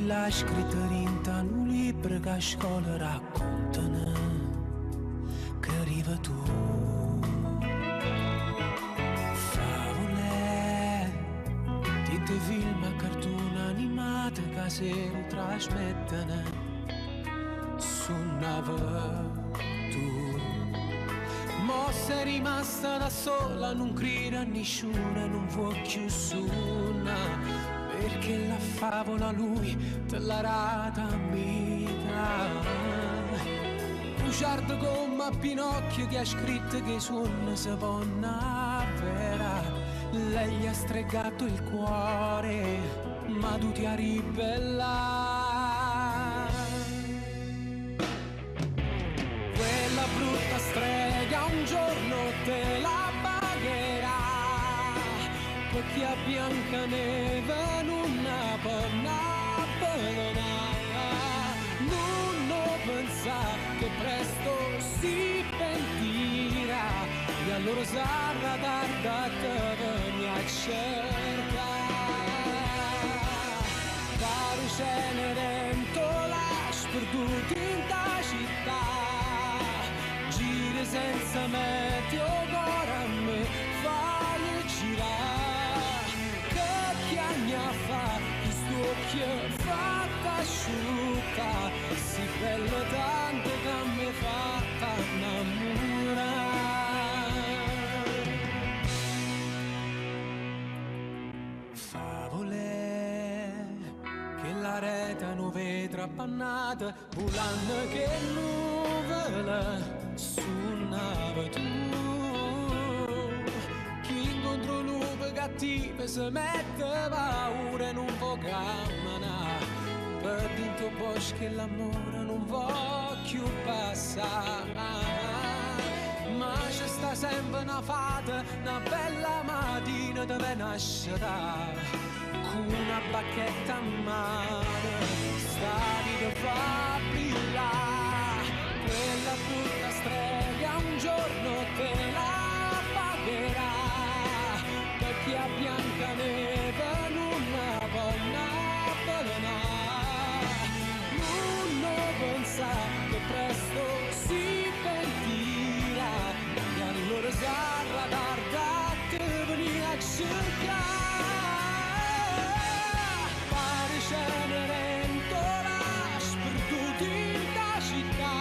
l'ha scritto in un libro che a scuola raccontano che arriva tu. Favole, tinte film a cartone animate che si trasmettono su nave tu. Mo sei rimasta da sola, non crede a nessuno, non vuoi più suona, perché la favola lui te l'ha rata a metà. Bugiardo come a Pinocchio che ha scritto che i suoni si vanno vera. Lei gli ha stregato il cuore, ma tu ti ha ribellare. Quella brutta strega un giorno te la pagherà, perché a Biancaneve non può non pensa che presto si pentirà, e allora sarà tarda te veni a cercare. Pare Cenerentola sperduto in ta città, gira senza meteo, ora me fai girare. Che chiagna fa, chi sto occhio fatta asciutta, si bella tanto che mi fatta innamorare. Favole, che la rete non vedrà appannata, volando che nuvole suonava tu. Chi incontro lupe cattive si mette paura e non può camminare, per dentro bosco e l'amore non voglio passare. Ma c'è sta sempre una fata, una bella mattina dove nascerà, con una bacchetta a mano, stati da fa brillare. Quella brutta strega un giorno te la pagherà, perché a Biancaneve non può avvelenare. Non pensa che presto si pentirà, e allora sarà tarda te venire a cercare. Pare Cenerentola sperduto in ta città,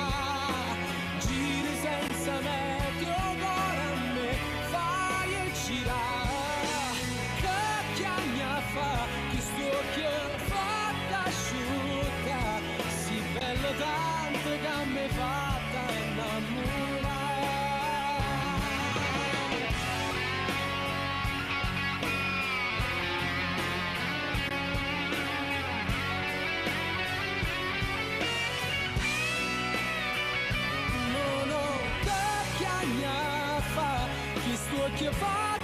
gira senza meteo, ora me fai girare. Che chiagna fa, chi sto occhio fatta asciutta, si bella tanto che mi fatta innamorare. No, no, che chiagna fa, chi sto occhio fa